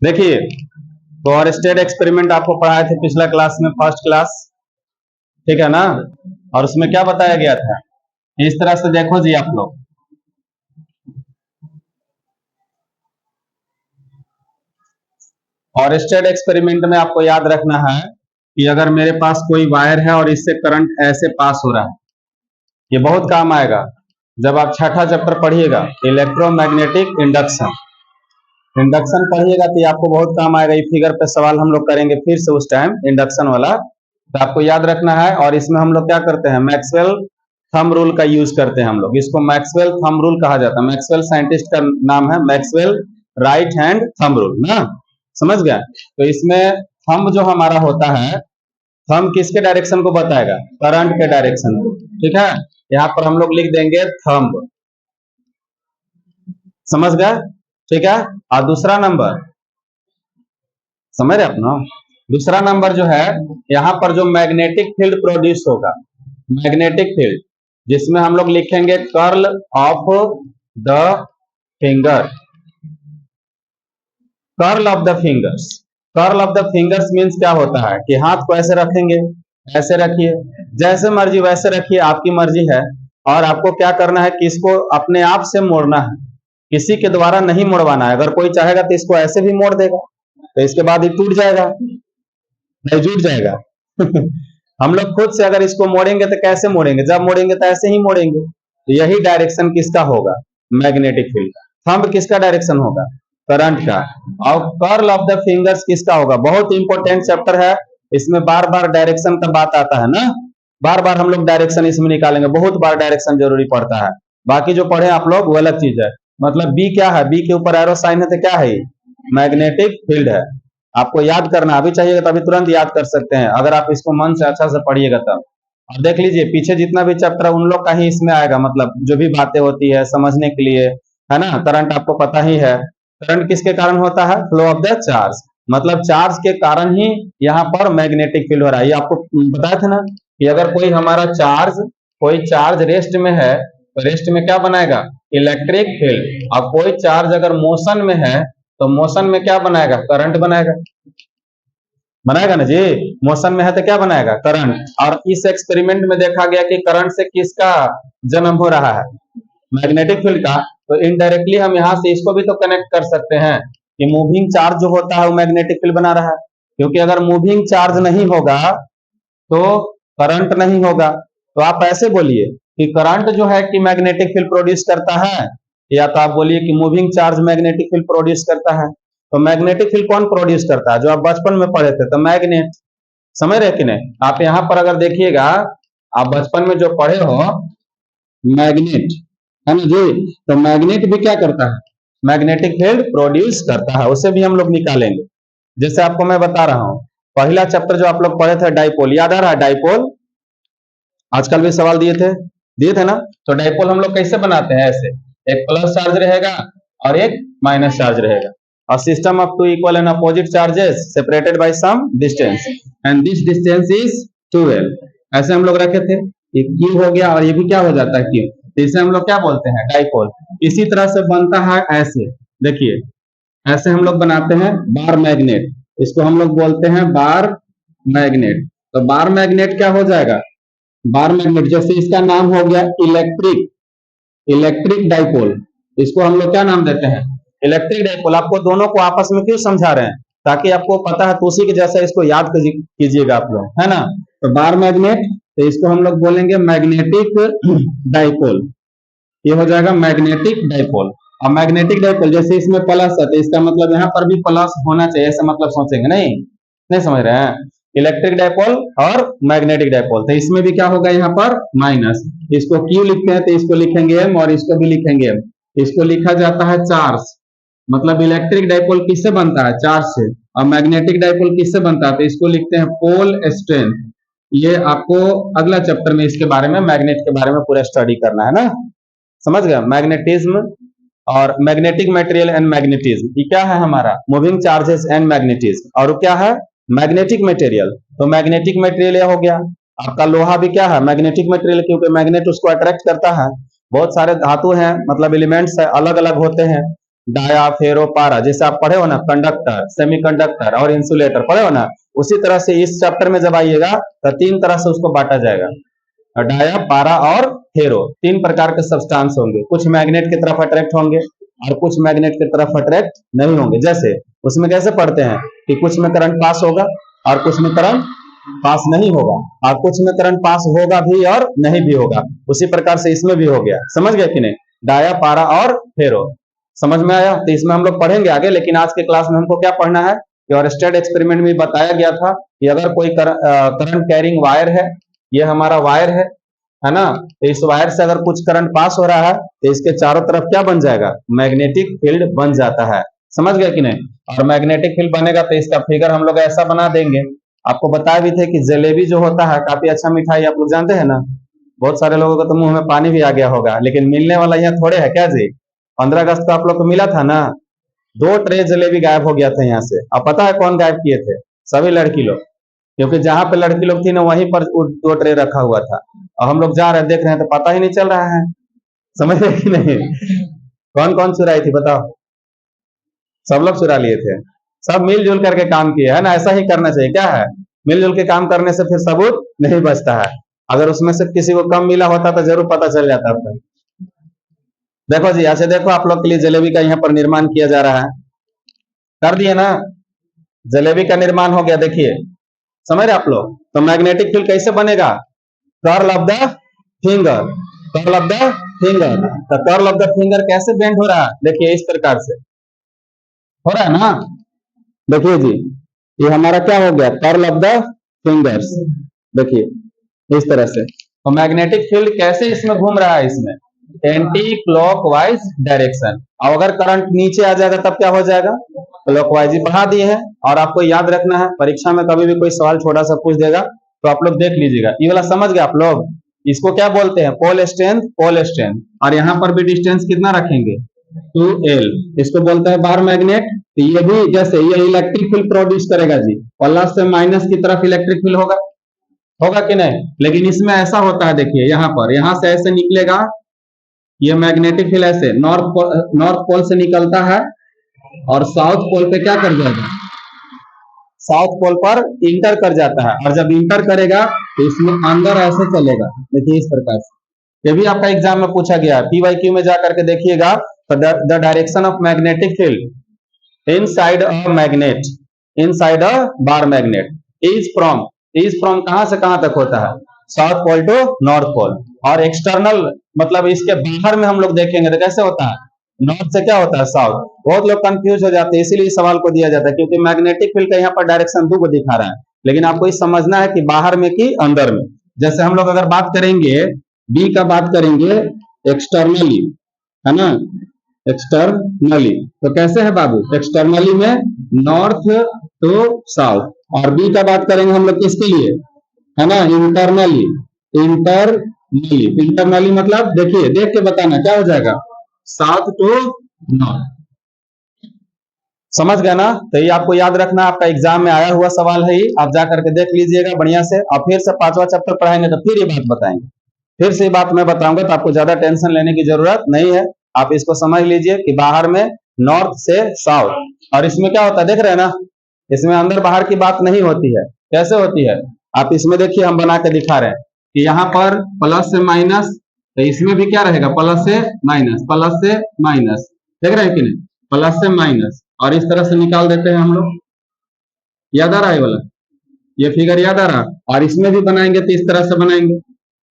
देखिए, तो और स्टेट एक्सपेरिमेंट आपको पढ़ाए थे पिछला क्लास में, फर्स्ट क्लास, ठीक है ना। और उसमें क्या बताया गया था, इस तरह से देखो जी आप लोग, और स्टेट एक्सपेरिमेंट में आपको याद रखना है कि अगर मेरे पास कोई वायर है और इससे करंट ऐसे पास हो रहा है, ये बहुत काम आएगा जब आप छठा चैप्टर पढ़िएगा, इलेक्ट्रोमैग्नेटिक इंडक्शन। इंडक्शन पढ़िएगा तो आपको बहुत काम आएगा। ये फिगर पे सवाल हम लोग करेंगे फिर से उस टाइम इंडक्शन वाला, तो आपको याद रखना है। और इसमें हम लोग क्या करते हैं, मैक्सवेल थंब रूल का यूज करते हैं हम लोग। इसको मैक्सवेल थंब रूल कहा जाता है। मैक्सवेल साइंटिस्ट का नाम है Maxwell right hand thumb rule ना, समझ गया। तो इसमें थंब जो हमारा होता है, थंब किसके डायरेक्शन को बताएगा, करंट के डायरेक्शन को, ठीक है। यहाँ पर हम लोग लिख देंगे थंब, समझ गए, ठीक है। और दूसरा नंबर समझ रहे अपना, दूसरा नंबर जो है, यहाँ पर जो मैग्नेटिक फील्ड प्रोड्यूस होगा, मैग्नेटिक फील्ड, जिसमें हम लोग लिखेंगे curl of the finger, curl of the fingers. Curl of the fingers means क्या होता है कि हाथ को ऐसे रखेंगे, ऐसे रखिए, जैसे मर्जी वैसे रखिए, आपकी मर्जी है। और आपको क्या करना है कि इसको अपने आप से मोड़ना है, किसी के द्वारा नहीं मोड़वाना है। अगर कोई चाहेगा तो इसको ऐसे भी मोड़ देगा, तो इसके बाद ये टूट जाएगा, नहीं जुट जाएगा। हम लोग खुद से अगर इसको मोड़ेंगे तो कैसे मोड़ेंगे, जब मोड़ेंगे तो ऐसे ही मोड़ेंगे। तो यही डायरेक्शन किसका होगा, मैग्नेटिक फील्ड का। थंब किसका डायरेक्शन होगा, करंट का। और कर्ल ऑफ द फिंगर्स किसका होगा, बहुत इंपॉर्टेंट चैप्टर है, इसमें बार बार डायरेक्शन का बात आता है ना, बार बार हम लोग डायरेक्शन इसमें निकालेंगे, बहुत बार डायरेक्शन जरूरी पड़ता है। बाकी जो पढ़े आप लोग वो अलग चीज है। मतलब बी क्या है, बी के ऊपर एरो साइन है तो क्या है, मैग्नेटिक फील्ड है। आपको याद करना अभी चाहिए तो अभी तुरंत याद कर सकते हैं, अगर आप इसको मन से अच्छा से पढ़िएगा तब। और देख लीजिए पीछे जितना भी चैप्टर है उन लोग का ही इसमें आएगा, मतलब जो भी बातें होती है समझने के लिए, है ना। करंट आपको पता ही है, करंट किसके कारण होता है, फ्लो ऑफ द चार्ज, मतलब चार्ज के कारण ही यहाँ पर मैग्नेटिक फील्ड हो रहा है। ये आपको बताया था ना कि अगर कोई हमारा चार्ज, कोई चार्ज रेस्ट में है तो रेस्ट में क्या बनाएगा, इलेक्ट्रिक फील्ड। और कोई चार्ज अगर मोशन में है तो मोशन में क्या बनाएगा, करंट बनाएगा, बनाएगा ना जी। मोशन में है तो क्या बनाएगा, करंट। और इस एक्सपेरिमेंट में देखा गया कि करंट से किसका जन्म हो रहा है, मैग्नेटिक फील्ड का। तो इनडायरेक्टली हम यहाँ से इसको भी तो कनेक्ट कर सकते हैं कि मूविंग चार्ज जो होता है वो मैग्नेटिक फील्ड बना रहा है, क्योंकि अगर मूविंग चार्ज नहीं होगा तो करंट नहीं होगा। तो आप ऐसे बोलिए कि करंट जो है कि मैग्नेटिक फील्ड प्रोड्यूस करता है, या तो आप बोलिए कि moving charge magnetic field produce करता है। तो मैग्नेटिक फील्ड कौन प्रोड्यूस करता है, जो आप बचपन में पढ़े थे, तो मैग्नेट, समझ रहे कि नहीं। आप यहाँ पर अगर देखिएगा, आप बचपन में जो पढ़े हो मैग्नेट, है ना जी, तो मैग्नेट भी क्या करता है, मैग्नेटिक फील्ड प्रोड्यूस करता है, उसे भी हम लोग निकालेंगे। जैसे आपको मैं बता रहा हूं, पहला चैप्टर जो आप लोग पढ़े थे डाइपोल, याद आ रहा है डाइपोल, आजकल भी सवाल दिए थे ना। तो डाइपोल हम लोग कैसे बनाते हैं, ऐसे एक प्लस चार्ज रहेगा और एक माइनस चार्ज रहेगा, और system of two equal and opposite charges separated by some distance and this distance is 12। ऐसे हम लोग रखे थे, ये क्यू हो गया और ये भी क्या हो जाता है, क्यू। तो इसे हम लोग क्या बोलते हैं, डाइपोल। इसी तरह से बनता है ऐसे, देखिए ऐसे हम लोग बनाते हैं बार मैग्नेट, इसको हम लोग बोलते हैं बार मैग्नेट। तो बार मैग्नेट क्या हो जाएगा, बार मैग्नेट, जैसे इसका नाम हो गया इलेक्ट्रिक, इलेक्ट्रिक डाइपोल, इसको हम लोग क्या नाम देते हैं, इलेक्ट्रिक डाइपोल। आपको दोनों को आपस में क्यों समझा रहे हैं, ताकि आपको पता है, तो उसी के जैसा इसको याद कीजिएगा आप लोग, है ना। तो बार मैग्नेट, तो इसको हम लोग बोलेंगे मैग्नेटिक डाइपोल, ये हो जाएगा मैग्नेटिक डाइपोल। और मैग्नेटिक डाइपोल जैसे इसमें प्लस है तो इसका मतलब यहाँ पर भी प्लस होना चाहिए, ऐसा मतलब सोचेंगे, नहीं समझ रहे हैं। इलेक्ट्रिक डाइपोल और मैग्नेटिक डाइपोल, तो इसमें भी क्या होगा, यहाँ पर माइनस। इसको क्यू लिखते हैं तो इसको लिखेंगे एम, और इसको भी लिखेंगे एम। इसको लिखा जाता है चार्ज, मतलब इलेक्ट्रिक डाइपोल किससे बनता है, चार्ज से। और मैग्नेटिक डाइपोल किससे बनता है, तो इसको लिखते हैं पोल स्ट्रेंथ। ये आपको अगला चैप्टर में इसके बारे में, मैग्नेट के बारे में पूरा स्टडी करना है ना, समझ गया। मैग्नेटिज्म और मैग्नेटिक मटेरियल एंड मैग्नेटिज्म, ये क्या है हमारा, मूविंग चार्जेस एंड मैग्नेटिज्म। और क्या है, मैग्नेटिक मटेरियल। तो मैग्नेटिक मटेरियल हो गया, आपका लोहा भी क्या है, मैग्नेटिक मटेरियल, क्योंकि मैग्नेट उसको अट्रैक्ट करता है। बहुत सारे धातु हैं, मतलब एलिमेंट्स है, अलग अलग होते हैं। डाया, फेरो, पारा, जैसे आप पढ़े हो ना, कंडक्टर, सेमीकंडक्टर और इंसुलेटर पढ़े हो ना, उसी तरह से इस चैप्टर में जब आइएगा तो तीन तरह से उसको बांटा जाएगा। डाया, पारा और फेरो, तीन प्रकार के सब्सटेंस होंगे। कुछ मैग्नेट की तरफ अट्रैक्ट होंगे और कुछ मैग्नेट की तरफ अट्रैक्ट नहीं होंगे। जैसे उसमें कैसे पढ़ते हैं कि कुछ में करंट पास होगा और कुछ में करंट पास नहीं होगा, और कुछ में करंट पास होगा भी और नहीं भी होगा। उसी प्रकार से इसमें भी हो गया। समझ गए कि नहीं? डाया, पारा और फेरो, समझ में आया? तो इसमें हम लोग पढ़ेंगे आगे, लेकिन आज के क्लास में हमको क्या पढ़ना है कि और स्टेट एक्सपेरिमेंट में बताया गया था कि अगर कोई करंट कैरिंग वायर है, ये हमारा वायर है ना, तो इस वायर से अगर कुछ करंट पास हो रहा है तो इसके चारों तरफ क्या बन जाएगा, मैग्नेटिक फील्ड बन जाता है। समझ गए कि नहीं? और मैग्नेटिक फील्ड बनेगा तो इसका फिगर हम लोग ऐसा बना देंगे। आपको बताया भी थे कि जलेबी जो होता है काफी अच्छा मिठाई, आप लोग जानते हैं ना। बहुत सारे लोगों को तो मुंह में पानी भी आ गया होगा, लेकिन मिलने वाला यहाँ थोड़े है क्या जी। 15 अगस्त को आप लोग को मिला था ना, 2 ट्रे जलेबी गायब हो गया था यहाँ से। अब पता है कौन गायब किए थे? सभी लड़की लोग, क्योंकि जहां पे लड़की लोग थी ना वहीं पर 2 ट्रे रखा हुआ था, और हम लोग जा रहे देख रहे हैं तो पता ही नहीं चल रहा है। समझ रहे कि नहीं? कौन कौन चुराई थी बताओ? सब लोग चुरा लिए थे। सब मिलजुल करके काम किए, है ना? ऐसा ही करना चाहिए। क्या है, मिलजुल के काम करने से फिर सबूत नहीं बचता है। अगर उसमें से किसी को कम मिला होता तो जरूर पता चल जाता था। देखो जी, अच्छा देखो, आप लोग के लिए जलेबी का यहाँ पर निर्माण किया जा रहा है। कर दिए ना, जलेबी का निर्माण हो गया। देखिए, समझ रहे आप लोग? तो मैग्नेटिक फील्ड कैसे बनेगा? Curl of the finger, curl of the finger. तो कर्ल ऑफ द फिंगर कैसे बेंड हो रहा है? देखिए इस प्रकार से हो रहा है ना। देखिए जी, ये हमारा क्या हो गया, कर्ल ऑफ द फिंगर्स। देखिए इस तरह से। तो मैग्नेटिक फील्ड कैसे इसमें घूम रहा है, इसमें एंटी क्लॉकवाइज डायरेक्शन। और अगर करंट नीचे आ जाएगा तब क्या हो जाएगा, क्लॉकवाइज ही बढ़ा दिए हैं। और आपको याद रखना है, परीक्षा में कभी भी कोई सवाल छोटा सा पूछ देगा तो आप लोग देख लीजिएगा। ये वाला समझ गए आप लोग? इसको क्या बोलते हैं, पोल स्ट्रेंथ, पोल स्ट्रेंथ। और यहाँ पर भी डिस्टेंस कितना रखेंगे, 2L। इसको बोलते हैं बार मैग्नेट। तो ये भी जैसे ये इलेक्ट्रिक फील्ड प्रोड्यूस करेगा जी, प्लस से माइनस की तरफ इलेक्ट्रिक फील्ड होगा, होगा कि नहीं? लेकिन इसमें ऐसा होता है, देखिए यहाँ पर, यहाँ से ऐसे निकलेगा ये मैग्नेटिक फील्ड, ऐसे नॉर्थ पोल से निकलता है और साउथ पोल पे क्या कर जाएगा, साउथ पोल पर इंटर कर जाता है। और जब इंटर करेगा तो इसमें अंदर ऐसे चलेगा। देखिए इस प्रकार से। ये भी आपका एग्जाम में पूछा गया है, PYQ में जाकर के देखिएगा। The direction of magnetic field inside a magnet, inside a bar magnet is from कहां से कहां तक होता है, south pole to north pole. और एक्सटर्नल मतलब इसके बाहर में हम लोग देखेंगे तो कैसे होता है, नॉर्थ से क्या होता है, साउथ। बहुत लोग कंफ्यूज हो जाते हैं, इसीलिए सवाल को दिया जाता है, क्योंकि मैग्नेटिक फील्ड का यहाँ पर डायरेक्शन 2 को दिखा रहा है। लेकिन आपको ये समझना है कि बाहर में कि अंदर में। जैसे हम लोग अगर बात करेंगे बी का, बात करेंगे एक्सटर्नली, है ना, एक्सटर्नली। तो कैसे है बाबू, एक्सटर्नली में नॉर्थ टू साउथ। और बी का बात करेंगे हम लोग किसके लिए, है ना, इंटरनली, इंटरनली। इंटरनली मतलब देखिए, देख के बताना क्या हो जाएगा, साउथ टू नॉर्थ। समझ गए ना? तो ये आपको याद रखना, आपका एग्जाम में आया हुआ सवाल है, आप जाकर के देख लीजिएगा बढ़िया से। और फिर से 5वां चैप्टर पढ़ाएंगे तो फिर ये बात बताएंगे, फिर से ये बात मैं बताऊंगा, तो आपको ज्यादा टेंशन लेने की जरूरत नहीं है। आप इसको समझ लीजिए कि बाहर में नॉर्थ से साउथ। और इसमें क्या होता है, देख रहे हैं ना, इसमें अंदर बाहर की बात नहीं होती है। कैसे होती है, आप इसमें देखिए, हम बना के दिखा रहे हैं कि यहाँ पर प्लस से माइनस, तो इसमें भी क्या रहेगा, प्लस से माइनस, प्लस से माइनस। देख रहे हैं कि नहीं, प्लस से माइनस। और इस तरह से निकाल देते हैं हम लोग। याद आ रहा है वाला, ये फिगर याद आ रहा? और इसमें भी बनाएंगे तो इस तरह से बनाएंगे,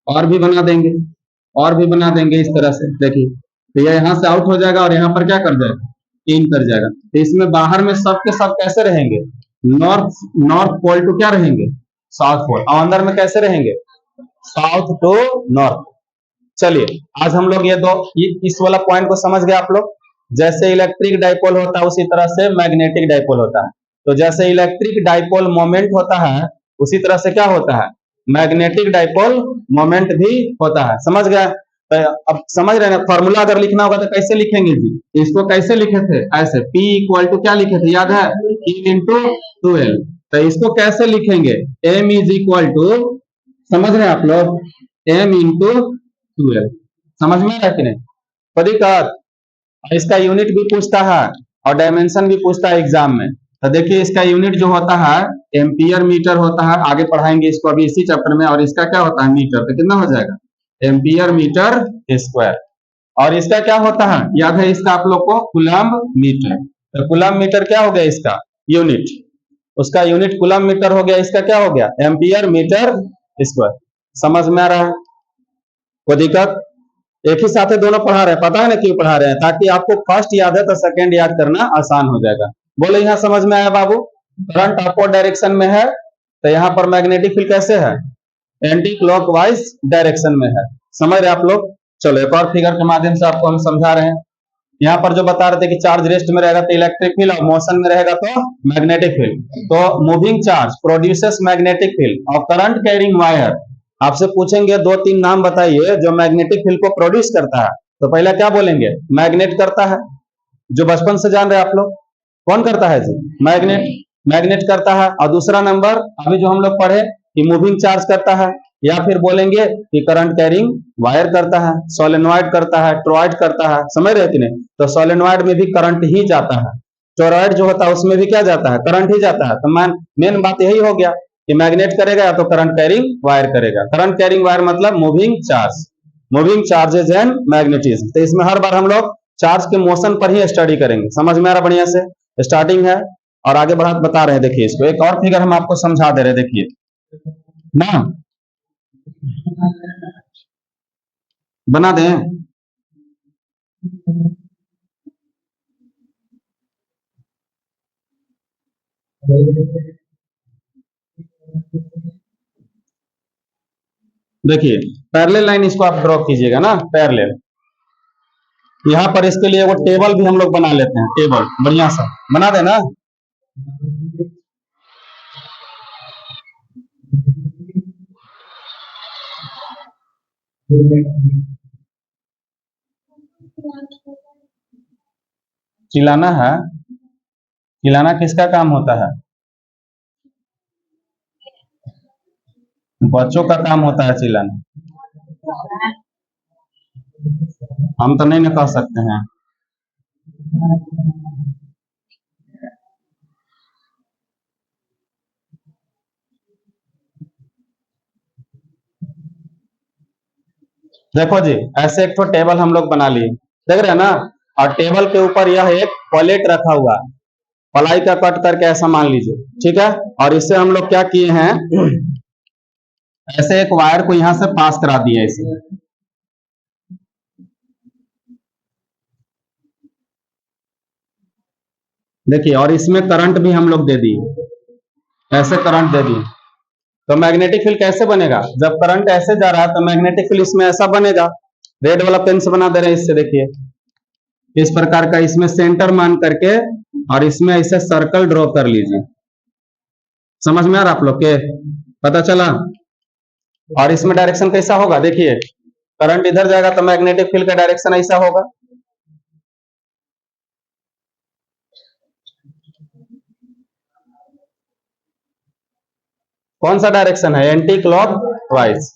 और भी बना देंगे, और भी बना देंगे इस तरह से। देखिए, तो ये यहाँ से आउट हो जाएगा और यहाँ पर क्या कर जाएगा, इन कर जाएगा। तो इसमें बाहर में सब के सब कैसे रहेंगे, नॉर्थ पोल टू क्या रहेंगे, साउथ पोल। और अंदर में कैसे रहेंगे, साउथ टू नॉर्थ। चलिए, आज हम लोग इस वाला पॉइंट को समझ गए आप लोग। जैसे इलेक्ट्रिक डाइपोल होता है उसी तरह से मैग्नेटिक डाइपोल होता है। तो जैसे इलेक्ट्रिक डाइपोल मोमेंट होता है, उसी तरह से क्या होता है, मैग्नेटिक डाइपोल मोमेंट भी होता है। समझ गए? तो अब समझ रहे हैं, फॉर्मूला अगर लिखना होगा तो कैसे लिखेंगे जी, इसको कैसे लिखे थे, ऐसे P इक्वल टू क्या लिखे थे, याद है, E इंटू 2L। तो इसको कैसे लिखेंगे, M इज इक्वल टू समझ रहे हैं आप लोग, m इंटू 12, समझ में आ रहा है कि नहीं? तो दिक्कत, इसका यूनिट भी पूछता है और डायमेंशन भी पूछता है एग्जाम में। तो देखिए इसका यूनिट जो होता है एम्पियर मीटर होता है, आगे पढ़ाएंगे इसको अभी इसी चैप्टर में। और इसका क्या होता है मीटर, तो कितना हो जाएगा एम्पियर मीटर स्क्वायर। और इसका क्या होता है याद है इसका आप लोग को, कूलम्ब मीटर। तो कूलम्ब मीटर क्या हो गया इसका यूनिट, उसका यूनिट कूलम्ब मीटर हो गया, इसका क्या हो गया एम्पियर मीटर स्क्वायर। समझ में आ रहा है? कोई दिक्कत? एक ही साथ दोनों पढ़ा रहे हैं, पता है ना क्यों पढ़ा रहे हैं, ताकि आपको फर्स्ट याद है तो सेकंड याद करना आसान हो जाएगा। बोलो यहाँ समझ में आया बाबू? करंट अपवर्ड डायरेक्शन में है, तो यहाँ पर मैग्नेटिक फील्ड कैसे है, एंटी क्लॉकवाइज डायरेक्शन में है। समझ रहे आप लोग? चलो एक और फिगर के माध्यम से आपको हम समझा रहे हैं। यहाँ पर जो बता रहे थे कि चार्ज रेस्ट में रहेगा तो इलेक्ट्रिक फील्ड, और मोशन में रहेगा तो मैग्नेटिक फील्ड। तो moving charge produces magnetic field और करंट कैरिंग वायर, आपसे पूछेंगे 2-3 नाम बताइए जो मैग्नेटिक फील्ड को प्रोड्यूस करता है, तो पहला क्या बोलेंगे, मैग्नेट करता है, जो बचपन से जान रहे हैं आप लोग। कौन करता है जी, मैग्नेट, मैग्नेट करता है। और दूसरा नंबर अभी जो हम लोग पढ़े कि मूविंग चार्ज करता है, या फिर बोलेंगे कि करंट कैरिंग वायर करता है, सोलेनॉइड करता है, टोरॉइड करता है। समझ रहे कि नहीं? तो सोलेनॉइड में भी करंट ही जाता है, टोरॉइड जो होता है उसमें भी क्या जाता है, करंट ही जाता है। तो मेन बात यही हो गया कि मैग्नेट करेगा या तो करंट कैरिंग वायर करेगा। करंट कैरिंग वायर मतलब moving charge, moving charges and magnetism. तो इसमें हर बार हम लोग चार्ज के मोशन पर ही स्टडी करेंगे। समझ में आ रहा बढ़िया से? स्टार्टिंग है और आगे बढ़ा बता रहे हैं। देखिए इसको एक और फिगर हम आपको समझा दे रहे, देखिए ना, बना दें। देखिए पैरेलल लाइन इसको आप ड्रॉ कीजिएगा ना, पैरेलल। यहाँ पर इसके लिए वो टेबल भी हम लोग बना लेते हैं, टेबल बढ़िया सा बना देना। चिल्लाना है, चिल्लाना किसका काम होता है, बच्चों का काम होता है चिल्लाना, हम तो नहीं ना कह सकते हैं। देखो जी ऐसे एक तो टेबल हम लोग बना लिए, देख रहे हैं ना, और टेबल के ऊपर यह एक प्लेट रखा हुआ है, पलाई का कट करके ऐसा मान लीजिए, ठीक है। और इससे हम लोग क्या किए हैं, ऐसे एक वायर को यहां से पास करा दिए इसे, देखिए, और इसमें करंट भी हम लोग दे दिए, ऐसे करंट दे दिए। तो मैग्नेटिक फील्ड कैसे बनेगा, जब करंट ऐसे जा रहा है तो मैग्नेटिक फील्ड इसमें ऐसा बनेगा। रेड वाला पेन से बना दे रहे हैं इससे, देखिए इस प्रकार का, इसमें सेंटर मान करके और इसमें ऐसे सर्कल ड्रॉ कर लीजिए। समझ में आ रहा आप लोग के, पता चला? और इसमें डायरेक्शन कैसा होगा, देखिए करंट इधर जाएगा तो मैग्नेटिक फील्ड का डायरेक्शन ऐसा होगा। कौन सा डायरेक्शन है, एंटी क्लॉक वाइज।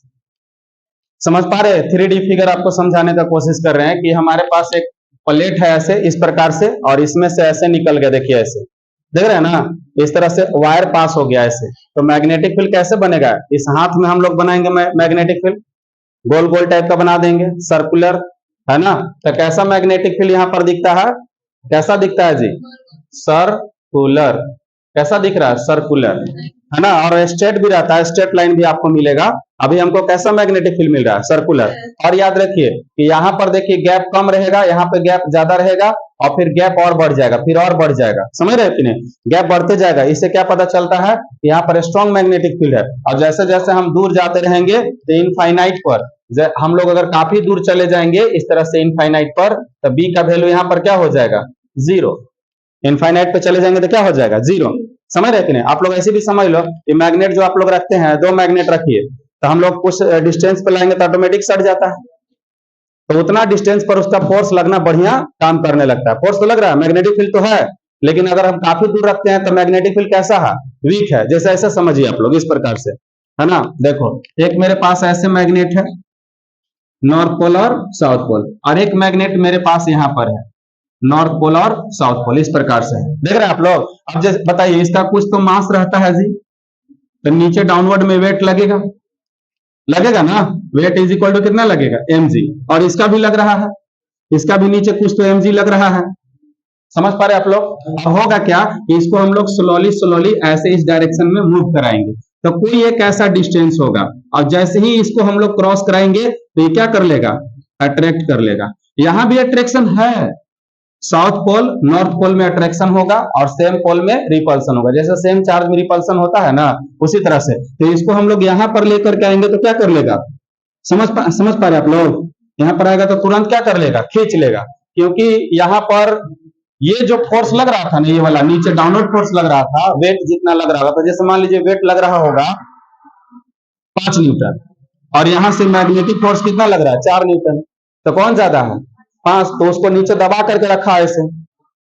समझ पा रहे? 3D फिगर आपको समझाने का कोशिश कर रहे हैं कि हमारे पास एक प्लेट है ऐसे इस प्रकार से, और इसमें से ऐसे निकल गया, देखिए ऐसे, देख रहे हैं ना, इस तरह से वायर पास हो गया ऐसे। तो मैग्नेटिक फील्ड कैसे बनेगा, इस हाथ में हम लोग बनाएंगे मैग्नेटिक फील्ड, गोल गोल टाइप का बना देंगे, सर्कुलर, है ना। तो कैसा मैग्नेटिक फील्ड यहाँ पर दिखता है, कैसा दिखता है जी, सर्कुलर। कैसा दिख रहा है, सर्कुलर, है ना। और स्ट्रेट भी रहता है, स्ट्रेट लाइन भी आपको मिलेगा। अभी हमको कैसा मैग्नेटिक फील्ड मिल रहा है, सर्कुलर। और याद रखिए कि यहाँ पर देखिए गैप कम रहेगा, यहाँ पे गैप ज्यादा रहेगा, और फिर गैप और बढ़ जाएगा, फिर और बढ़ जाएगा। समझ रहे हैं कि नहीं, गैप बढ़ते जाएगा। इससे क्या पता चलता है, यहाँ पर स्ट्रॉन्ग मैग्नेटिक फील्ड है। और जैसे जैसे हम दूर जाते रहेंगे तो इनफाइनाइट पर, हम लोग अगर काफी दूर चले जाएंगे इस तरह से इनफाइनाइट पर, तो बी का वैल्यू यहाँ पर क्या हो जाएगा, जीरो। इनफाइनाइट पे चले जाएंगे तो क्या हो जाएगा, जीरो। समझ रहे कि नहीं? आप लोग ऐसे भी समझ लो कि मैग्नेट जो आप लोग रखते हैं, 2 मैग्नेट रखिए, तो हम लोग कुछ डिस्टेंस पे लाएंगे तो ऑटोमेटिक सट जाता है। तो उतना डिस्टेंस पर उसका फोर्स लगना बढ़िया काम करने लगता है। फोर्स तो लग रहा है, मैग्नेटिक फील्ड तो है, लेकिन अगर हम काफी दूर रखते हैं तो मैग्नेटिक फील्ड कैसा है, वीक है। जैसे ऐसा समझिए आप लोग इस प्रकार से, है ना। देखो एक मेरे पास ऐसे मैग्नेट है, नॉर्थ पोल और साउथ पोल, और एक मैग्नेट मेरे पास यहाँ पर है, नॉर्थ पोल और साउथ पोल, इस प्रकार से है। देख रहे हैं आप लोग। अब जैसे बताइए, इसका कुछ तो मास रहता है जी, तो नीचे डाउनवर्ड में वेट लगेगा, लगेगा ना। वेट इज इक्वल टू कितना लगेगा, mg, और इसका भी लग रहा है, इसका भी नीचे कुछ तो mg लग रहा है। समझ पा रहे आप लोग। अब होगा क्या कि इसको हम लोग स्लोली स्लोली ऐसे इस डायरेक्शन में मूव कराएंगे, तो कोई एक ऐसा डिस्टेंस होगा, और जैसे ही इसको हम लोग क्रॉस कराएंगे तो ये क्या कर लेगा, अट्रैक्ट कर लेगा। यहां भी अट्रैक्शन है, साउथ पोल नॉर्थ पोल में अट्रैक्शन होगा और सेम पोल में रिपल्सन होगा। जैसे सेम चार्ज में रिपल्सन होता है ना, उसी तरह से तो इसको हम लोग यहां पर लेकर के आएंगे तो क्या कर लेगा, समझ पा रहे आप लोग। यहां पर आएगा तो तुरंत क्या कर लेगा, खींच लेगा, क्योंकि यहां पर ये जो फोर्स लग रहा था ना, ये वाला नीचे डाउनवर्ड फोर्स लग रहा था, वेट जितना लग रहा था, तो जैसे मान लीजिए वेट लग रहा होगा 5 न्यूटन, और यहां से मैग्नेटिक फोर्स कितना लग रहा है, 4 न्यूटन, तो कौन ज्यादा है, 5। तो उसको नीचे दबा करके रखा है ऐसे,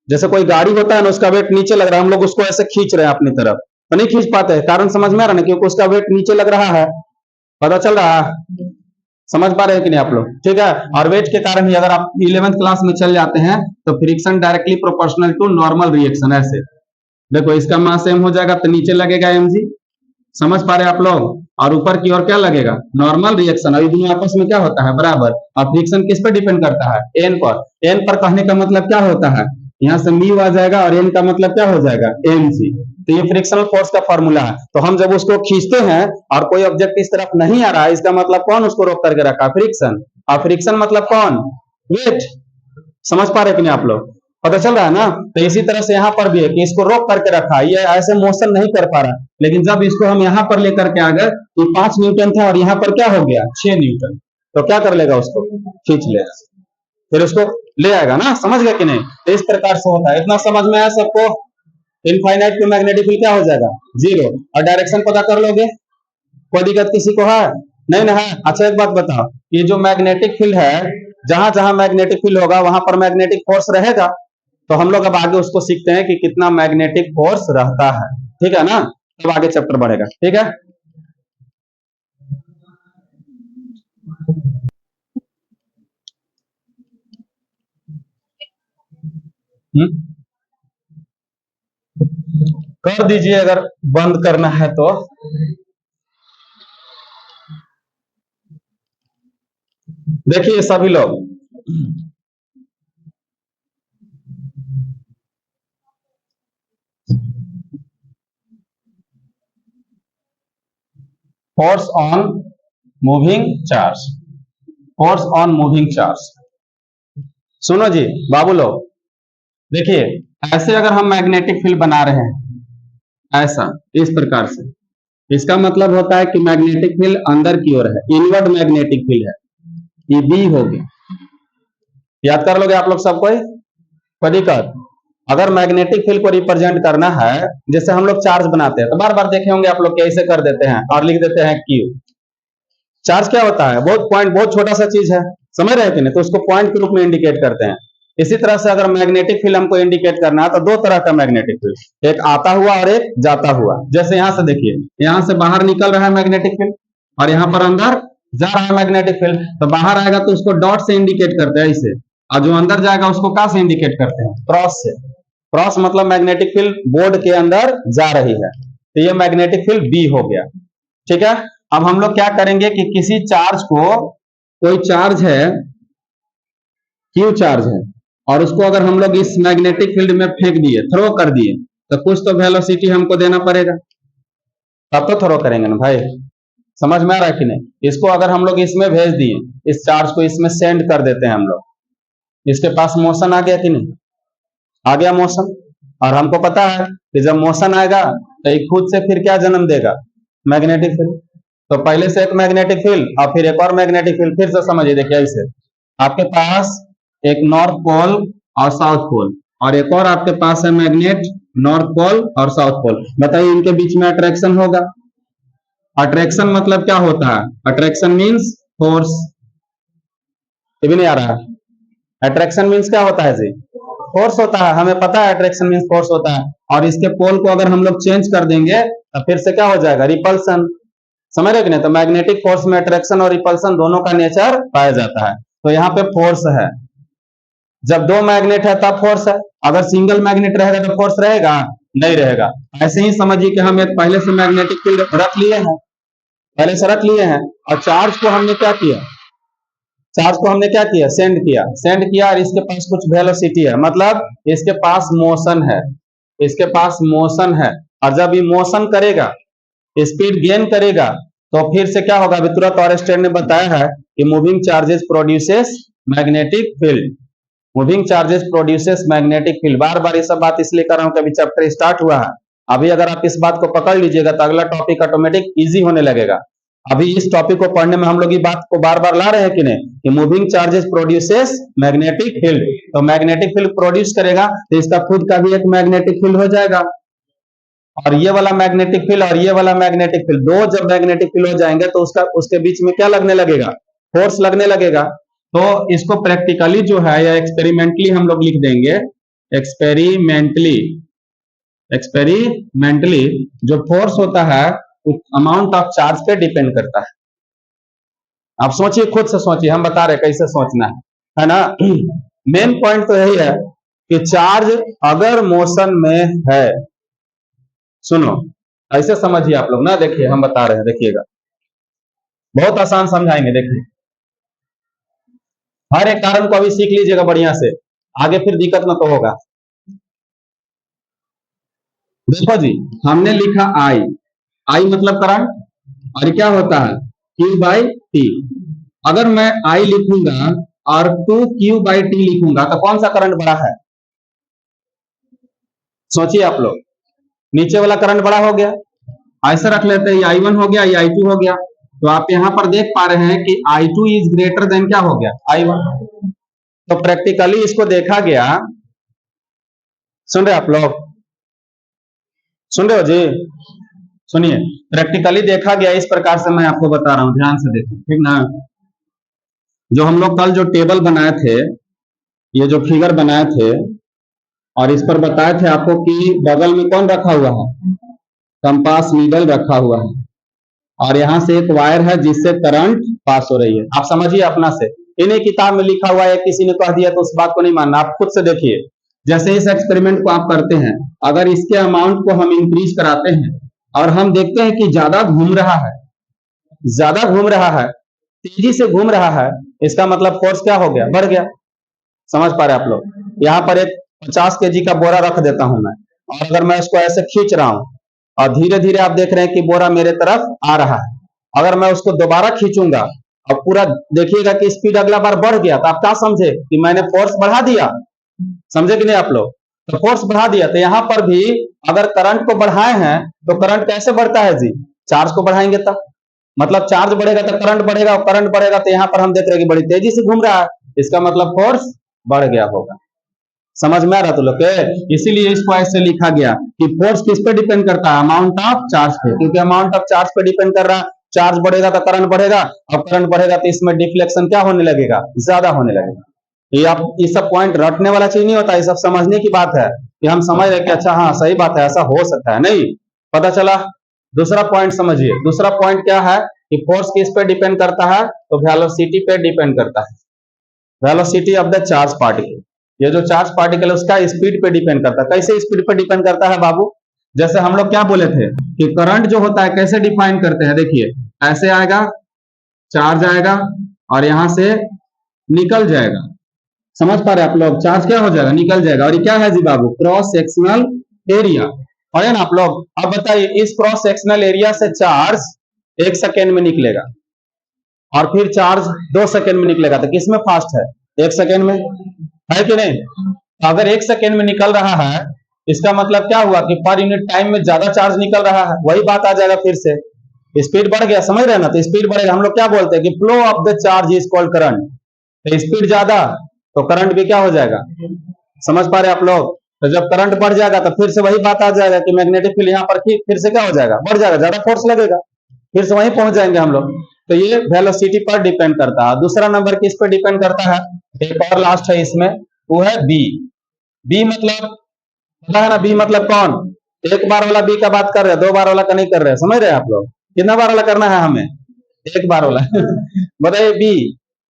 जैसे कोई गाड़ी होता है ना, उसका वेट नीचे लग रहा है, हम लोग उसको ऐसे खींच रहे हैं अपनी तरफ, तो नहीं खींच पाते, कारण समझ में आ रहा है ना, क्योंकि उसका वेट नीचे लग रहा है, पता चल रहा है। समझ पा रहे हैं कि नहीं आप लोग, ठीक है। और वेट के कारण ही अगर आप 11th क्लास में चल जाते हैं तो friction directly proportional to normal reaction, ऐसे देखो इसका मास सेम हो जाएगा तो नीचे लगेगा mg, समझ पा रहे हैं आप लोग, और ऊपर की ओर क्या लगेगा, नॉर्मल रिएक्शन, और ये दोनों आपस में क्या होता है, बराबर। और फ्रिक्शन किस पर डिपेंड करता है, एन पर। एन पर कहने का मतलब क्या होता है, यहाँ से म्यू आ जाएगा, और एन का मतलब क्या हो जाएगा, mg। तो ये फ्रिक्शनल फोर्स का फॉर्मूला है। तो हम जब उसको खींचते हैं और कोई ऑब्जेक्ट इस तरफ नहीं आ रहा है, इसका मतलब कौन उसको रोक करके रखा, फ्रिक्शन। और फ्रिक्शन मतलब कौन, वेट। समझ पा रहे कि नहीं आप लोग, पता चल रहा है ना। तो इसी तरह से यहाँ पर भी है कि इसको रोक करके रखा है, ये ऐसे मोशन नहीं कर पा रहा, लेकिन जब इसको हम यहाँ पर लेकर के आ गए, ये 5 न्यूटन था और यहाँ पर क्या हो गया, 6 न्यूटन, तो क्या कर लेगा, उसको खींच लेगा, फिर उसको ले आएगा ना। समझ गए कि नहीं। तो इस प्रकार से होता है, इतना समझ में आया सबको। इनफाइनाइट टू मैग्नेटिक फील्ड क्या हो जाएगा, 0, और डायरेक्शन पता कर लोगे, कोई दिक्कत किसी को है, नहीं ना है। अच्छा एक बात बताओ, ये जो मैग्नेटिक फील्ड है, जहां जहां मैग्नेटिक फील्ड होगा वहां पर मैग्नेटिक फोर्स रहेगा, तो हम लोग अब आगे उसको सीखते हैं कि कितना मैग्नेटिक फोर्स रहता है, ठीक है ना। तब आगे चैप्टर बढ़ेगा, ठीक है। कर दीजिए अगर बंद करना है तो। देखिए सभी लोग, force on moving charge, force on moving charge. सुनो जी बाबू लोग, देखिए ऐसे अगर हम मैग्नेटिक फील्ड बना रहे हैं ऐसा, इस प्रकार से, इसका मतलब होता है कि मैग्नेटिक फील्ड अंदर की ओर है, इनवर्ड मैग्नेटिक फील्ड है, ये बी हो गया। याद कर लोगे आप लोग सब कोई दिक्कत। अगर मैग्नेटिक फील्ड को रिप्रेजेंट करना है, जैसे हम लोग चार्ज बनाते हैं तो बार बार देखे होंगे आप लोग कैसे कर देते हैं और लिख देते हैं क्यू। चार्ज क्या होता है, बहुत पॉइंट, बहुत छोटा सा चीज है, समझ रहे थे ना, तो उसको पॉइंट के रूप में इंडिकेट करते हैं। इसी तरह से अगर मैग्नेटिक फील्ड हमको इंडिकेट करना है तो 2 तरह का मैग्नेटिक फील्ड, एक आता हुआ और एक जाता हुआ। जैसे यहां से देखिए, यहां से बाहर निकल रहा है मैग्नेटिक फील्ड और यहाँ पर अंदर जा रहा है मैग्नेटिक फील्ड, तो बाहर आएगा तो उसको डॉट से इंडिकेट करते हैं ऐसे, और जो अंदर जाएगा उसको कहां से इंडिकेट करते हैं, क्रॉस से। क्रॉस मतलब मैग्नेटिक फील्ड बोर्ड के अंदर जा रही है, तो ये मैग्नेटिक फील्ड बी हो गया, ठीक है। अब हम लोग क्या करेंगे कि किसी चार्ज को, कोई चार्ज है, क्यू चार्ज है, और उसको अगर हम लोग इस मैग्नेटिक फील्ड में फेंक दिए, थ्रो कर दिए, तो कुछ तो वेलोसिटी हमको देना पड़ेगा, तब तो थ्रो करेंगे ना भाई। समझ में आ रहा है कि नहीं। इसको अगर हम लोग इसमें भेज दिए, इस चार्ज को इसमें सेंड कर देते हैं हम लोग, इसके पास मोशन आ गया कि नहीं, आ गया मोशन। और हमको पता है कि जब मोशन आएगा तो ये खुद से फिर क्या जन्म देगा, मैग्नेटिक फील्ड। तो पहले से एक मैग्नेटिक फील्ड और फिर एक और मैग्नेटिक फील्ड, फिर से समझिए, देखिए ऐसे आपके पास एक नॉर्थ पोल और साउथ पोल, और एक और आपके पास है मैग्नेट, नॉर्थ पोल और साउथ पोल। बताइए इनके बीच में अट्रैक्शन होगा। अट्रैक्शन मतलब क्या होता है, अट्रैक्शन मीन्स फोर्स, ये भी नहीं आ रहा है। अट्रैक्शन मीन्स क्या होता है जी, फोर्स होता है, हमें पता है अट्रैक्शन मीन्स फोर्स होता है। और इसके पोल को अगर हम लोग चेंज कर देंगे तो फिर से क्या हो जाएगा, रिपल्सन। समझ रहे कि नहीं? तो मैग्नेटिक फोर्स में अट्रैक्शन और रिपल्सन दोनों का नेचर पाया जाता है। तो यहाँ पे फोर्स है, जब दो मैग्नेट है तब फोर्स है, अगर सिंगल मैग्नेट रहेगा तो फोर्स रहेगा नहीं रहेगा। ऐसे ही समझिए कि हम एक पहले से मैग्नेटिक फील्ड रख लिए हैं, पहले से रख लिए हैं, और चार्ज को हमने क्या किया, चार्ज को हमने क्या किया, सेंड किया, सेंड किया, और इसके पास कुछ वेलोसिटी है, मतलब इसके पास मोशन है, इसके पास मोशन है। और जब ये मोशन करेगा, स्पीड गेन करेगा, तो फिर से क्या होगा, अभी तुरंत ऑरेस्टेड ने बताया है कि moving charges produces magnetic field, moving charges produces magnetic field. बार बार ये सब बात इसलिए कर रहा हूं कि अभी चैप्टर स्टार्ट हुआ है। अभी अगर आप इस बात को पकड़ लीजिएगा तो अगला टॉपिक ऑटोमेटिक इजी होने लगेगा। अभी इस टॉपिक को पढ़ने में हम लोग ये बात को बार बार ला रहे हैं कि नहीं, कि moving charges produces magnetic field. तो मैग्नेटिक फील्ड प्रोड्यूस करेगा तो इसका खुद का भी एक मैग्नेटिक फील्ड हो जाएगा, और ये वाला मैग्नेटिक फील्ड और ये वाला मैग्नेटिक फील्ड, दो जब मैग्नेटिक फील्ड हो जाएंगे तो उसके बीच में क्या लगने लगेगा, फोर्स लगने लगेगा। तो इसको प्रैक्टिकली जो है या एक्सपेरिमेंटली हम लोग लिख देंगे, एक्सपेरिमेंटली, एक्सपेरिमेंटली जो फोर्स होता है अमाउंट ऑफ चार्ज पे डिपेंड करता है। आप सोचिए, खुद से सोचिए, हम बता रहे कैसे सोचना है ना। मेन पॉइंट तो यही है कि चार्ज अगर मोशन में है, सुनो ऐसे समझिए आप लोग ना, देखिए हम बता रहे हैं, देखिएगा बहुत आसान समझाएंगे, देखिए हर एक कारण को अभी सीख लीजिएगा बढ़िया से, आगे फिर दिक्कत ना तो होगा। देखो जी, हमने लिखा आई, आई मतलब करंट, और क्या होता है Q बाई टी। अगर मैं आई लिखूंगा और 2Q बाई टी लिखूंगा तो कौन सा करंट बड़ा है, सोचिए आप लोग। नीचे वाला करंट बड़ा हो गया, ऐसे रख लेते हैं, I1 हो गया, ये I2 हो गया। तो आप यहां पर देख पा रहे हैं कि I2 इज ग्रेटर देन क्या हो गया, I1। तो प्रैक्टिकली इसको देखा गया, सुन रहे आप लोग, सुन रहे हो जी, सुनिए, प्रैक्टिकली देखा गया इस प्रकार से, मैं आपको बता रहा हूं, ध्यान से देखिए, ठीक ना। जो हम लोग कल जो टेबल बनाए थे, ये जो फिगर बनाए थे, और इस पर बताए थे आपको कि बगल में कौन रखा हुआ है, कंपास नीडल रखा हुआ है, और यहां से एक वायर है जिससे करंट पास हो रही है। आप समझिए अपना से, इन्हीं किताब में लिखा हुआ है, किसी ने कह दिया तो उस बात को नहीं मानना, आप खुद से देखिए। जैसे इस एक्सपेरिमेंट को आप करते हैं, अगर इसके अमाउंट को हम इंक्रीज कराते हैं और हम देखते हैं कि ज्यादा घूम रहा है, ज्यादा घूम रहा है, तेजी से घूम रहा है, इसका मतलब फोर्स क्या हो गया, बढ़ गया। समझ पा रहे आप लोग। यहाँ पर एक 50 kg का बोरा रख देता हूं मैं, और अगर मैं इसको ऐसे खींच रहा हूं और धीरे धीरे आप देख रहे हैं कि बोरा मेरे तरफ आ रहा है, अगर मैं उसको दोबारा खींचूंगा और पूरा देखिएगा कि स्पीड अगला बार बढ़ गया, तो आप क्या समझे कि मैंने फोर्स बढ़ा दिया, समझे कि नहीं आप लोग, तो फोर्स बढ़ा दिया। तो यहाँ पर भी अगर करंट को बढ़ाए हैं तो करंट कैसे बढ़ता है जी, चार्ज को बढ़ाएंगे तब, मतलब चार्ज बढ़ेगा तो करंट बढ़ेगा, और करंट बढ़ेगा तो यहाँ पर हम देख रहे हैं कि बड़ी तेजी से घूम रहा है, इसका मतलब फोर्स बढ़ गया होगा। समझ में आ रहा तो लोग के, इसीलिए इसको ऐसे लिखा गया कि फोर्स किस पे डिपेंड करता है, अमाउंट ऑफ चार्ज पे, क्योंकि अमाउंट ऑफ चार्ज पे डिपेंड कर रहा है। चार्ज बढ़ेगा तो करंट बढ़ेगा, और करंट बढ़ेगा तो इसमें डिफ्लेक्शन क्या होने लगेगा, ज्यादा होने लगेगा। ये आप ये सब पॉइंट रटने वाला चीज नहीं होता, ये सब समझने की बात है कि हम समझ रहे कि अच्छा हाँ सही बात है, ऐसा हो सकता है, नहीं पता चला। दूसरा पॉइंट समझिए, दूसरा पॉइंट क्या है कि फोर्स किस पे डिपेंड करता है, तो वेलोसिटी पे डिपेंड करता है, velocity of the charge particle. ये जो चार्ज पार्टिकल है उसका स्पीड पे डिपेंड करता है। कैसे स्पीड पे डिपेंड करता है बाबू, जैसे हम लोग क्या बोले थे कि करंट जो होता है कैसे डिफाइन करते हैं, देखिए ऐसे आएगा, चार्ज आएगा और यहां से निकल जाएगा, समझ पा रहे आप लोग, चार्ज क्या हो जाएगा, निकल जाएगा, और ये क्या है जी बाबू, क्रॉस सेक्शनल एरिया। और है ना आप लोग, अब बताइए इस क्रॉस सेक्शनल एरिया से चार्ज 1 सेकेंड में निकलेगा और फिर चार्ज 2 सेकेंड में निकलेगा, तो किसमें फास्ट है, 1 सेकेंड में, है कि नहीं। तो अगर 1 सेकेंड में निकल रहा है, इसका मतलब क्या हुआ कि पर यूनिट टाइम में ज्यादा चार्ज निकल रहा है, वही बात आ जाएगा, फिर से स्पीड बढ़ गया, समझ रहे हैं ना, तो स्पीड बढ़ेगा। हम लोग क्या बोलते हैं कि flow of the charge is called current, तो स्पीड ज्यादा तो करंट भी क्या हो जाएगा, समझ पा रहे आप लोग। तो जब करंट बढ़ जाएगा तो फिर से वही बात आ जाएगा कि मैग्नेटिक फील्ड यहाँ पर फिर से क्या हो जाएगा, बढ़ जाएगा, ज्यादा फोर्स लगेगा, फिर से वहीं पहुंच जाएंगे हम लोग। तो ये वेलोसिटी पर डिपेंड करता है। दूसरा नंबर किस पर डिपेंड करता है, एक और लास्ट है इसमें, वो है बी। बी मतलब पता है ना, बी मतलब कौन, एक बार वाला बी का बात कर रहे हैं, 2 बार वाला का नहीं कर रहे हैं, समझ रहे हैं आप लोग। कितना बार वाला करना है हमें? एक बार वाला। बताइए बी।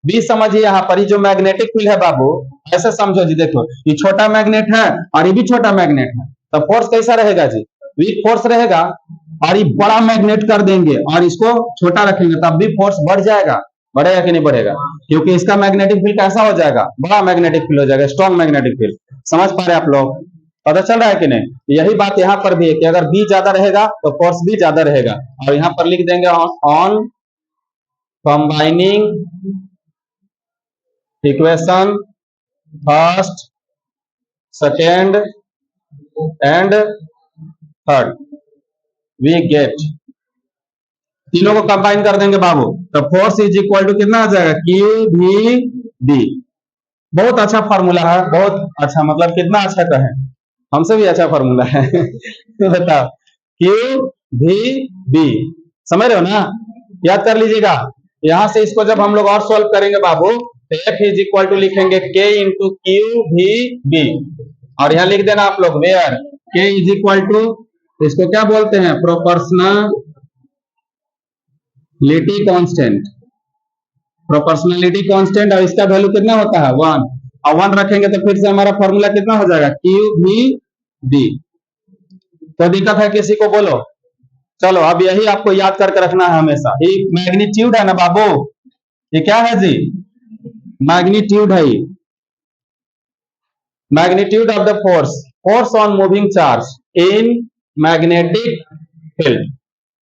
बी समझिए, यहाँ पर ही जो मैग्नेटिक फील्ड है बाबू, ऐसे समझो जी, देखो ये छोटा मैग्नेट है और ये भी छोटा मैग्नेट है, तो फोर्स कैसा रहेगा जी? वीक फोर्स रहेगा। और ये बड़ा मैग्नेट कर देंगे और इसको छोटा रखेंगे, तब भी फोर्स बढ़ जाएगा। बढ़ेगा कि नहीं बढ़ेगा? क्योंकि इसका मैग्नेटिक फील्ड कैसा हो जाएगा? बड़ा मैग्नेटिक फील्ड हो जाएगा, स्ट्रॉन्ग मैग्नेटिक फील्ड। समझ पा रहे आप लोग? पता चल रहा है कि नहीं? यही बात यहाँ पर भी है कि अगर बी ज्यादा रहेगा तो फोर्स भी ज्यादा रहेगा। और यहाँ पर लिख देंगे on combining equation first, second and third, we get, तीनों को कंबाइन कर देंगे बाबू, तो फोर्स इज इक्वल टू कितना आ जाएगा? Q V B. बहुत अच्छा फॉर्मूला है, बहुत अच्छा, मतलब कितना अच्छा कहें, हमसे भी अच्छा फॉर्मूला है। तो बताओ, क्यू वी बी, समझ रहे हो ना? याद कर लीजिएगा। यहां से इसको जब हम लोग और सॉल्व करेंगे बाबू, तो एफ इज इक्वल टू लिखेंगे के इंटू क्यू वी बी, और यहां लिख देना आप लोग वेयर के इज इक्वल टू, इसको क्या बोलते हैं? Proportionality constant. प्रोपोर्शनलिटी कांस्टेंट, और इसका वैल्यू कितना होता है? 1। और 1 रखेंगे तो फिर से हमारा फॉर्मूला कितना हो जाएगा? Q V B. तो दिक्कत है किसी को? बोलो। चलो अब यही आपको याद करके रखना है हमेशा। ये मैग्नीट्यूड है ना बाबू, ये क्या है जी? मैग्नीट्यूड है। Magnitude of the force, force on moving charge in magnetic field.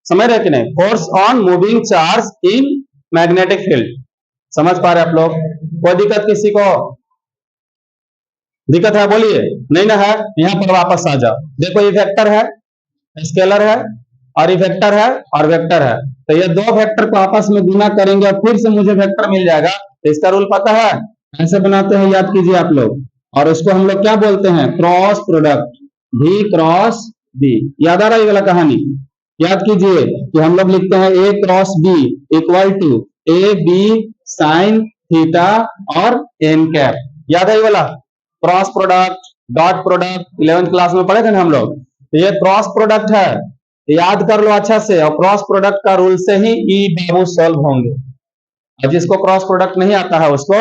समझ रहे कि नहीं? Force on moving charge in magnetic field. समझ पा रहे आप लोग? कोई दिक्कत किसी को? दिक्कत है बोलिए। नहीं ना है? यहां पर वापस आ जाओ। देखो ये वेक्टर है, स्केलर है, और ये वेक्टर है और वेक्टर है, तो ये दो वेक्टर को आपस में गुना करेंगे और फिर से मुझे वेक्टर मिल जाएगा। तो इसका रूल पता है? ऐसे बनाते हैं, याद कीजिए आप लोग। और उसको हम लोग क्या बोलते हैं? क्रॉस प्रोडक्ट, भी क्रॉस बी। याद आ रहा है ये वाला कहानी? याद कीजिए कि हम लोग लिखते हैं A cross B equal to A B sine theta और एन कैप। याद है ये वाला? Cross product, dot product, 11th class में पढ़े थे ना हम लोग। तो ये क्रॉस प्रोडक्ट है, याद कर लो अच्छा से। और क्रॉस प्रोडक्ट का रूल से ही ई बाबू सॉल्व होंगे। और जिसको क्रॉस प्रोडक्ट नहीं आता है उसको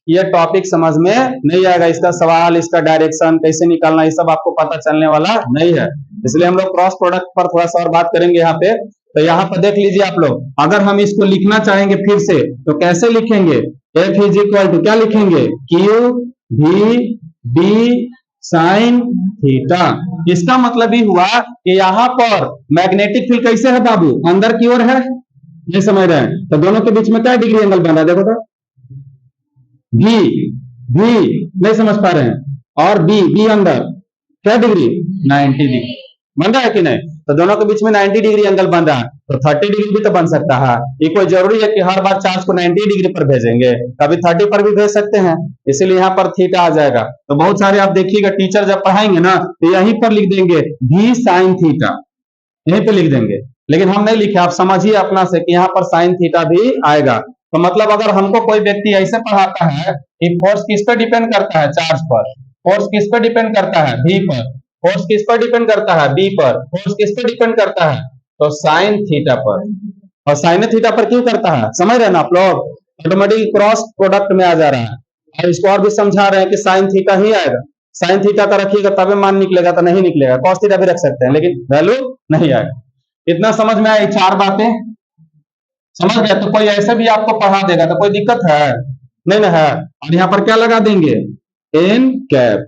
ये टॉपिक समझ में नहीं आएगा। इसका सवाल, इसका डायरेक्शन कैसे निकालना, ये सब आपको पता चलने वाला नहीं है। इसलिए हम लोग क्रॉस प्रोडक्ट पर थोड़ा सा और बात करेंगे यहाँ पे। तो यहाँ पर देख लीजिए आप लोग, अगर हम इसको लिखना चाहेंगे फिर से तो कैसे लिखेंगे? एफ इज इक्वल टू क्या लिखेंगे? Q V B sine theta. इसका मतलब ही हुआ कि यहाँ पर मैग्नेटिक फील्ड कैसे है बाबू? अंदर की ओर है। नहीं समझ रहे हैं? तो दोनों के बीच में क्या डिग्री एंगल बन रहा है? देखो तो, भी भी नहीं समझ पा रहे हैं? और बी बी अंदर क्या डिग्री? 90 डिग्री बन रहा है कि नहीं? तो दोनों के बीच में 90 डिग्री एंगल बन रहा है, तो 30 डिग्री भी तो बन सकता है। ये कोई जरूरी है कि हर बार चार्ज को 90 डिग्री पर भेजेंगे? कभी 30 पर भी भेज सकते हैं, इसीलिए यहाँ पर थीटा आ जाएगा। तो बहुत सारे आप देखिएगा टीचर जब पढ़ाएंगे ना तो यहीं पर लिख देंगे भी साइन थीटा, यहीं पे लिख देंगे। लेकिन हम नहीं लिखे, आप समझिए अपना से कि यहाँ पर साइन थीटा भी आएगा। तो मतलब अगर हमको कोई व्यक्ति ऐसे पढ़ाता है कि फोर्स किस पर डिपेंड करता है? चार्ज पर। फोर्स किस पर डिपेंड करता है? भी पर। फोर्स किस पर डिपेंड करता है? बी पर। फोर्स किस पर डिपेंड करता है? तो साइन थीटा पर। और साइन थीटा पर क्यों करता है? समझ रहे हैं ना आप लोग? ऑटोमेटिक क्रॉस प्रोडक्ट में आ जा रहा है। और इसको और भी समझा रहे हैं कि साइन थीटा ही आएगा। साइन थीटा का रखिएगा तभी मान निकलेगा, तो नहीं निकलेगा। कॉस थीटा भी रख सकते हैं लेकिन वैल्यू नहीं आएगा। इतना समझ में आया? 4 बातें समझ गए? तो कोई ऐसे भी आपको पढ़ा देगा तो कोई दिक्कत है? नहीं ना है। और यहाँ पर क्या लगा देंगे? N cap.